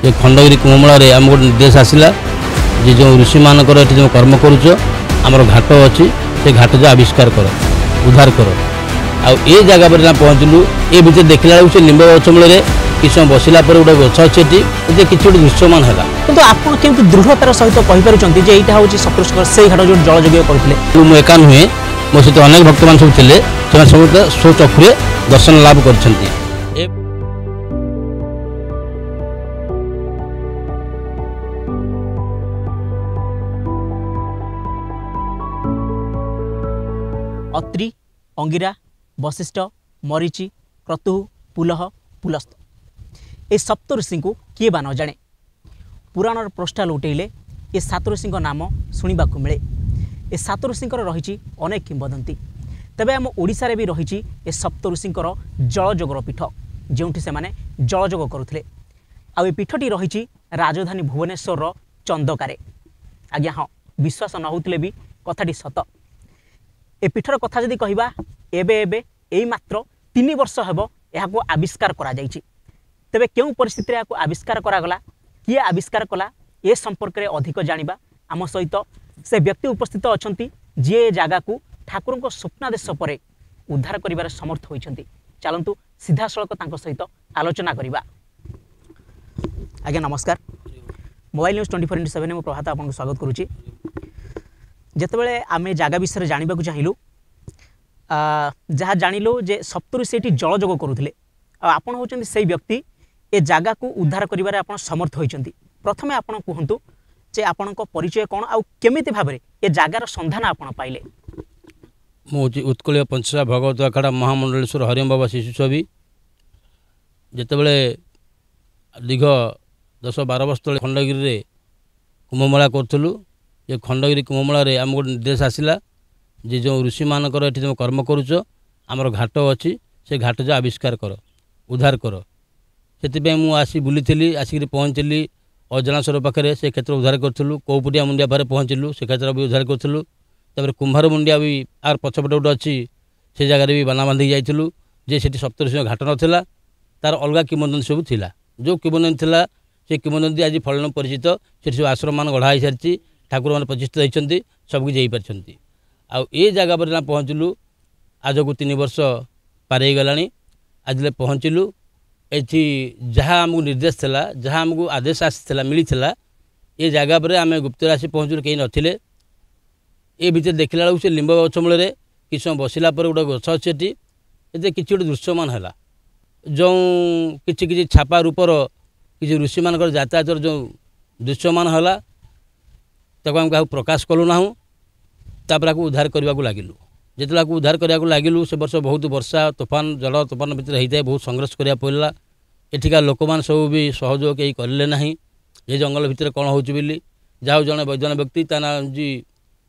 ये खंडगिरी कुंभमेला आम गोटे निर्देश आसला जे जो ऋषि मानकर ये जो कर्म करुच आमर घाट अच्छी से घाट जो आविष्कार कर उद्धार कर आए जगह पर पहुँचलु ये भर देखला से लिंब गछ मूल किस समय बसला गोटे गछ अच्छे कि गोटे दृश्यमान है किंतु आपन केमती दृढ़तार सहित कहि पारुचंती जे एटा होची सप्तऋषिकर से घाट जो जल जग करथिले मु एका नुहे मो सहित अनेक भक्त मान सब थिले से सब स्वचक्षुरे दर्शन लाभ करछंती। अत्रि अंगिरा वशिष्ठ मरीचि क्रतु पुलह पुलस्त ए सप्त ऋषि को किए बा न जाने पुराण पृष्ठा लौटेले ए सात ऋषि नाम शुणा मिले ए सात ऋषि रही अनेक किंवदंती तेबे आम ओडिशा रे भी रही ए सप्त ऋषि जलजोगर पीठ जो से जलजोग करुले आ पीठटी रही राजधानी भुवनेश्वर चंदकारे। आज्ञा हाँ विश्वास न होते भी कथाटी सत ए पीठर कथा जदि कहबा एबे एबे एई मात्र 3 वर्ष हेबो एहाको आविष्कार करा जायछि। तेबे केउ परिस्थिति रे आविष्कार करागला किए आविष्कार कला ए संपर्क रे अधिक जानिबा आम सहित से व्यक्ति उपस्थित अछंती जे जगह को ठाकुर को स्वप्नादेश पर उद्धार करिबार समर्थ होइछंती। चलंतु सीधा सड़क तांको सहित आलोचना करिबा। आज्ञा नमस्कार मोबाइल न्यूज 24/7 मु प्रभात आपन स्वागत करूची। जेतेबेले आमे जागा विषय जानिबा को चाहिलु जहाँ जानिलु जे सप्तऋषि जलजोग करुले आपण होचंती से व्यक्ति ए जगह को उद्धार करिबार आपण समर्थ होइछंती। प्रथमे आपण कहंतु जे आपणको परिचय कोन आ केमिति भाबरे ए जगार संधान आपण पाइले। मु उत्कलीय पंचसा भगवत अखाड़ा महामंडलेश्वर हरिओम बाबा शिशु छवि जेतेबेले दीर्घ 10-12 वर्ष तले खंडगिरी रे कुंभमेला करथलु। ये खंडगिरी कुंभमेला रे आम गोटे निर्देश आसला जे जो ऋषि मानकर ये जो कर्म करुच आमर घाट अच्छी से घाट जो आविष्कार कर उद्धार कर से मु आसी बुली आसिक पहुँचली अजनास्वर पाखे से क्षेत्र उद्धार करूँ। कौपुटिया मुंडिया पारे पहुँचलु से क्षेत्र भी उद्धार करूँ। तापर कुंभार मुंडिया भी आर पछपटे गोटे अच्छी से जगह भी बाना बांधिक जाइलु जे से सप्तऋषि घाट नाला तार अलग किंवदंती सब थिला जो किंवदंती थिला से किंवदंती आज फलन परिचित से सब आश्रम मान गढ़ा हो सारी ठाकुर मैंने प्रतिष्ठित होती सबकि जापारी आ ये जगह पर पहुँचलु आज को 3 वर्ष पार हो गला आज पहुँचलु एठी जहाँ आमको निर्देश थिला जहाँ आमको आदेश आसाला मिलता ये जगह पर आम गुप्त राशि पहुँचलु कहीं नथिले ये भीतर देखला से लिंब गछ मूल किस समय बसला गोटे गछ अच्छे ये कि गोटे दृश्यमान है जो कि छापा रूपर किसी ऋषि मान यातायात जो दृश्यमान है ताको हम क्या प्रकाश कलु ना तापर आपको उद्धार करने को लगिलु जिते उद्धार करने को लगिलु से वर्ष बहुत वर्षा तोफान जल तोफान भितर होता है बहुत संघर्ष करा पड़ा एठिका लोक मान सब भी सहयोग कहीं करें ना ये जंगल भितर कौन हो जहाँ जड़े वैद्यन व्यक्ति ता ना जी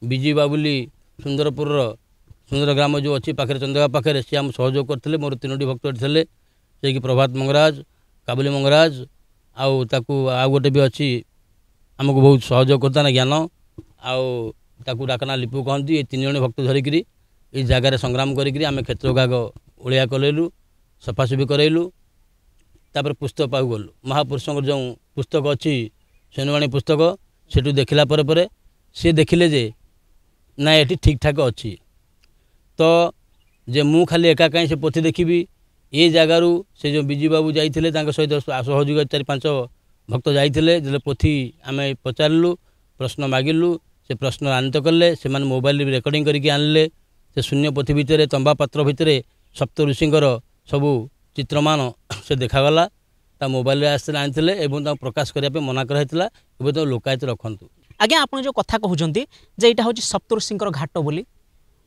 विजी बाबुली सुंदरपुर सुंदर ग्राम जो अच्छी पाखे चंदगा पाखे सी आम सहयोग करते मोर 3टी भक्त थे से कि प्रभात मंगराज काबुली मंगराज आउ गोटे भी अच्छी आमको बहुत सहयोग करता ना ज्ञान आउ डाकना लिपु कहती ये 3 जण भक्त धरिकी ये जगार संग्राम करी आम क्षेत्र गाग ओलिया कलु सफासफी करैलु तापर पुस्तक पाऊ गलु महापुरुषों जो पुस्तक अच्छी सेनवाणी पुस्तक सेठू देखला पर सी देखिले जे ना ये ठीक ठाक अच्छी तो जे मु खाली एका कहीं से पोथी देखी ये जगार से जो विजू बाबू जाइए सहित सहयोग 4-5 भक्त जाइए पोथी आम पचारू प्रश्न मागिलु से प्रश्न आनित कले से मोबाइल रेकर्डिंग करके आनले से शून्य पोथी भितर तंबा पात्र भितर सप्त ऋषिंकर सबू चित्रमान से देखागला ता मोबाइल आसते आनी प्रकाश करने मना कराइला तो लोकायत रखु। आज्ञा आप जो कथा कहते जे यहाँ हूँ सप्त ऋषिंकर घाट बोली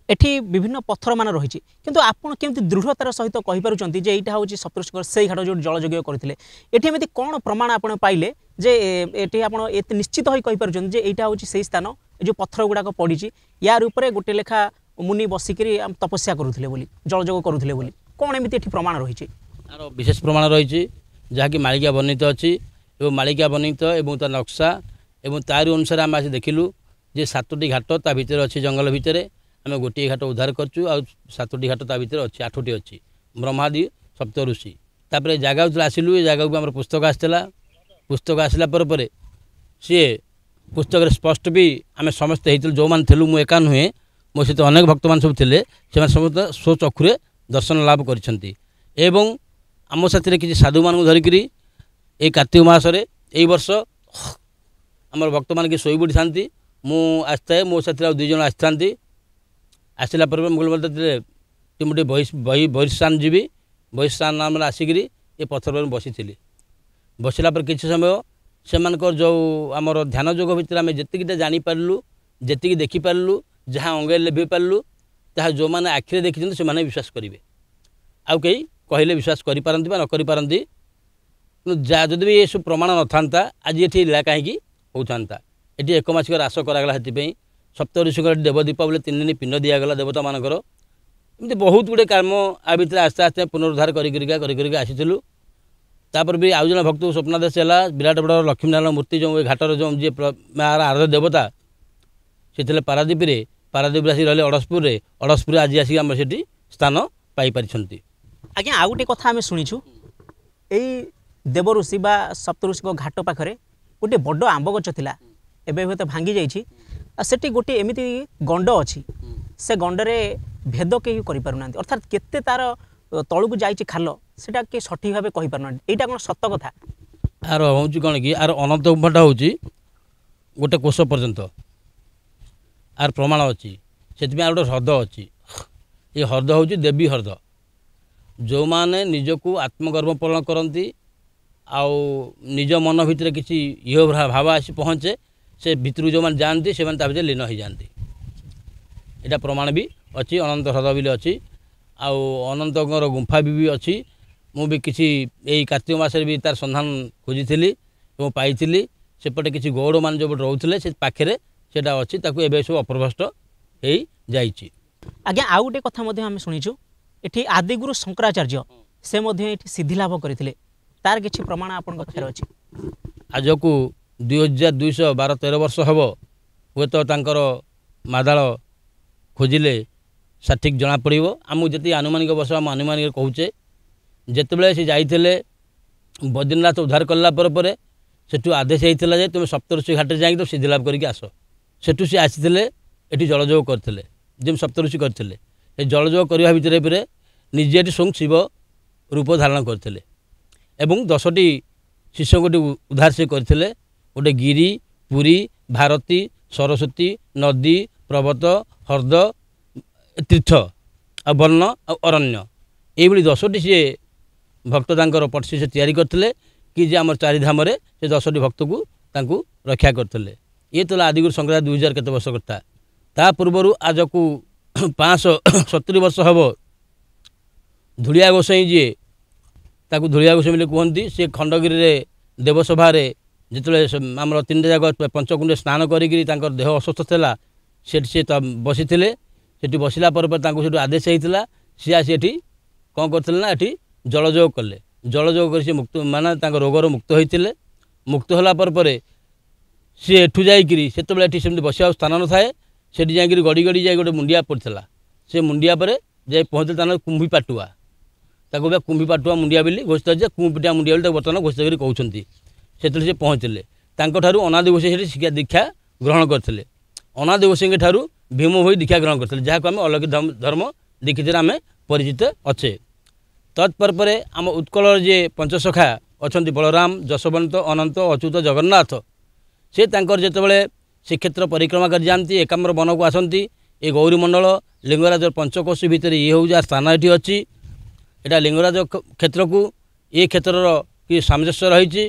एठी विभिन्न पत्थर मान रही किंतु आपन केमती दृढ़तार सहित कहि पारुचंती जे एटा होची सप्तऋषिकर से घाट जो जलजोग करथिले एठी एमती कोन प्रमाण आपन पाइले जे एठी आपन एत निश्चित होई कहि पारुचंती जे एटा होची सेही स्थान जो पत्थर गुडा पड़ी यार ऊपर गोटे लेखा मुनि बसिकरी तपस्या करुथिले बोली जलजोग करुथिले बोली कोन एमती एठी प्रमाण रही आरो विशेष प्रमाण रही जहाँ कि मालिका वर्णित अच्छी एवं मालिका वर्णित एवं ता नक्शा एवं तार अनुसार आम आज देखिलु जे 7टी घाट ता भितर अच्छी जंगल भितर आम गोटे घाट उद्धार करचु आ 7टी घाट ता भितर अच्छी 8टी अच्छी ब्रह्मादि सप्त ऋषि तापर जगह जो आसिलु ये जगह को आम पुस्तक आसला पुस्तक आसला सी पुस्तक स्पष्ट भी आम समस्ते जो मैंने थी मु एका नुहे मो सहित अनेक भक्त मान सब थे समस्त स्वचक्षुरे दर्शन लाभ कर आम साथी किसी साधु मान धरिक ये कार्तिक मासरे यही वर्ष आम भक्त मान शोई पड़ी था मुझे मो साथी दुई जन आसी आसला मुझे मुझे बहिष्ठान जी बहिष्ठान नाम आसिक ये पत्थर पर बसी बसला किसी समय से जो आमर ध्यान जोग भितर आम जी जापारू जी देखिपारू जहाँ अंगे लेभि पारू ताहा जो मैंने आखिरे देखी से विश्वास करेंगे आउ कई कहले विश्वास करें न करें जदि भी ये सब प्रमाण न था आज ये लीला कहीं होता ये एक मासिक रास करागला से सप्त ऋषि देवदीप बोले 3 दिन पिंड दिगला देवता मानकर एमती बहुत गुड़े काम आ भर आस्ते आस्ते पुनरुद्धार कर आसीलु तापर भी आउ जन भक्त स्वप्नादेश है विराट बड़ लक्ष्मीनारायण मूर्ति जो घाटर जो जी आराध्य देवता से पारादीप आसी रही अड़सपुर आज आसिक आम से स्थान पाई। आज्ञा आउ गोटे कथा आम शुणीचु यही देव ऋषि बा सप्त ऋषि घाट पाखे गोटे बड़ आंब गच था एवं हूँ भांगी जाठी गोटे एमती गंड अच्छी से गंडरे भेद कहीं करना अर्थात केते तार तलू जाइए खाल से सठिक भाव कहीपार यहाँ कौन सत कथा आर हूँ कौन कि आर अनंत गुम्फाटा हूँ गोटे कोष पर्यंत आर प्रमाण अच्छी से गोटे ह्रद अच्छी ये ह्रद हूँ देवी ह्रद जो माने निजको आत्मगर्व पालन करती आउ निज मन भितर किसी ये भाव आसी पहुँचे से भितर जो मैंने जानती से भर लीन हो जाती यहाँ प्रमाण भी अच्छी अनंत ह्रद भी अच्छी आउ अनंतर गुंफा भी अच्छी मु भी किसी यही कार्तिक मासरे भी तार संधान खोजी और पाई सेपटे किसी गौड़ मान जो रोते से पाखे से अच्छी एवं सब अप्रभ्रष्ट हो जाइए। आज्ञा आउ गोटे कथा आम शुणीचु ये आदिगुरु शंकराचार्य से सिद्धि लाभ करते तार किसी प्रमाण आपण पाखे अच्छी आज को 2212-13 वर्ष हम हे तो मादाल खोजिले सठिक जना पड़ो आमको जी आनुमानिक वर्ष आम आनुमानिक कहचे जिते से जाइए बद्रीनाथ उद्धार कलापर सेठू आदेश होता है तुम सप्तऋषि घाटे जाकि तो सिद्धि लाभ करके आस सेठू सी आसी ये जलजोग करते जमी सप्तऋषि करते जलजोग करने भितर निजे ये स्वयं शिव रूप धारण करते 10टी शिष्य गोटे उद्धार से करते गोटे गिरी पुरी भारती सरस्वती नदी पर्वत ह्रद तीर्थ आ वर्ण आ अरण्य ये 10टी सी भक्त पटसी से तैयारी करते कि जे आम चारिधाम से 10टी भक्त को रक्षा करते ये तो आदिगुरु शंकराचार्य 2000 केते वर्ष करता ता पूर्वर आज को 570 वर्ष हम धूलिया गोसाई जी ताकू धूलिया गोसाई बोले कहती से खंडगिरी देवसभा जिते आम 3 जगह पंचकुंड स्नान करी देह अस्वस्थ था से बसी से बसला आदेश होता सी आसी ये कौन करते ना ये जलजोग कले जलजोग कर मुक्त माने रोगर मुक्त होते मुक्त होगापर सी एठू जाकि से बस स्थान न थाए से गड़ी गड़ी जाए गोटे मुंडिया पड़ता से मुंडिया पर जाए पहुँचे ताना कुंभी पाटुआ ताको कुंभी पाटुआ मुंडिया बोली घोषित है कुंभिटा मुंडिया बोली बर्तमान घोषित कर कहते से पहुँचले अनादि गोसाई शिक्षा दीक्षा ग्रहण करते अनादि गोसाई ठारू भीम हो दीक्षा ग्रहण करते जहाँ को आम अलौकिक धर्म दीक्षित आम परिचित अच्छे तत्पर आम उत्कल जे पंचसखा अच्छा बलराम जशवंत अनंत अच्युत जगन्नाथ से जितेबाला श्रीक्षेत्र परिक्रमा कर जाती एकाम्र वन को आसती ये गौरीमंडल लिंगराज पंचकोशी भितर ये हूँ जहाँ स्थान ये अच्छी यहाँ लिंगराज क्षेत्र को ये क्षेत्र कि सामंजस्य रही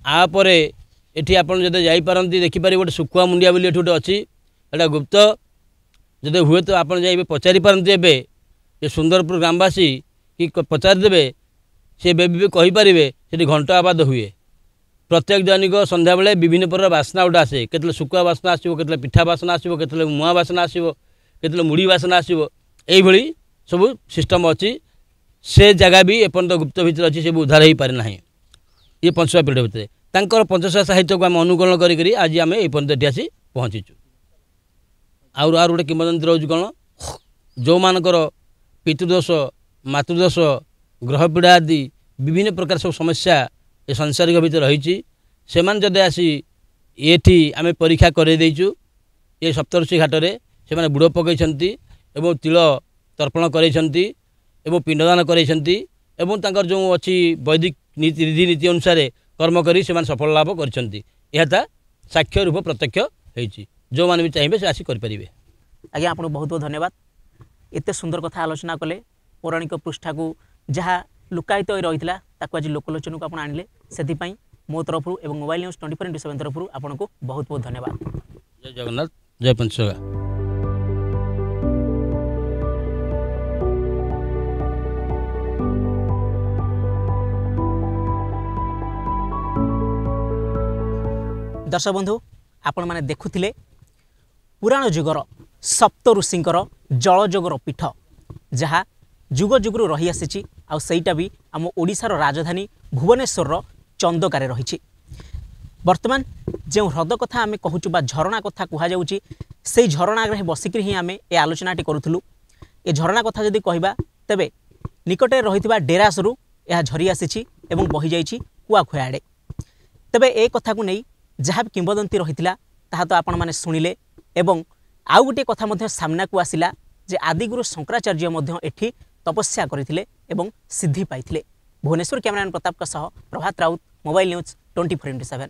आपर ये आपड़ जब जापारती देखिपारे गोटे सुखुआ मुंडिया बोली गोटे अच्छी एटा गुप्त जब हुए तो आप पचारि पारती एवं ये सुंदरपुर ग्रामवासी कि पचारिदेवे सी भी कहींपारे से घंटा आवाद हुए प्रत्येक दैनिक संध्या बेले विभिन्न प्रकार बासना गोटे आसे केतले सुकुआ बासना आसो केतले पिठा बासना आसो केतले मुआ बासना आसो केतले मुड़ी बासना आसो यही सब सिस्टम अच्छी से जगह भी एपर्त गुप्त भितर अच्छी से उद्धार हो पारे ना ये पंचशा पीढ़ी भितर पंचशा साहित्य को आम अनुकरण करी आज आम ये आसी पहुँचीचु आर गोटे किंवदंती रोज कौन जो मानकर पितृदोष मातृदोष ग्रह पीड़ा आदि विभिन्न प्रकार सब समस्या ए सांसारिक भितर रही से जदि आसी ये आम परीक्षा कर देचु ये सप्तऋषि घाट से बुड़ पकई तिल तर्पण कर पिंडदान कर जो अच्छी वैदिक रीतिनीति अनुसार कर्म कर सफल लाभ कर साक्ष्य रूप प्रत्यक्ष होती जो मैंने भी चाहिए से आसी करें। आज्ञा आपको बहुत बहुत धन्यवाद एत सुंदर कथा आलोचना कले पौराणिक पृष्ठा को जहाँ लुकायित हो रही है आज लोकलोचन को आप आनिले से मो तरफ और मोबाइल न्यूज़ 24/7 तरफ आपको बहुत बहुत धन्यवाद। जय जगन्नाथ जय पंचगंगा। दर्शक बंधु आपण मैंने देखुले पुराण जुगर सप्त ऋषिंकर जलजोगर पीठ जहाँ जुग जुगु रही आसी आईटा भी आम ओडिशार राजधानी भुवनेश्वर चंदकार रही। वर्तमान जो ह्रद कथा आम कहूँ बा झरणा कथा कहुच्छी से झरणा बसिक ही आम ए आलोचनाटी करूँ। ए झरणा कथा जदि कहबा तेबे निकटे रही डेरासरू यह झरी आसी बही जाइए कुआखुआ आड़े। तेबे ए कथा को नहीं जहाँ भी किंवदंती रही ताहा तो आपण माने शुणिले एवं आउ गोटे कथा सामना को आसिला जे आदिगुरु शंकराचार्य एठी तपस्या करथिले एवं सिद्धि पाइथिले। भुवनेश्वर कैमरामैन प्रताप का सह प्रभात राउत मोबाइल न्यूज़ 24/7।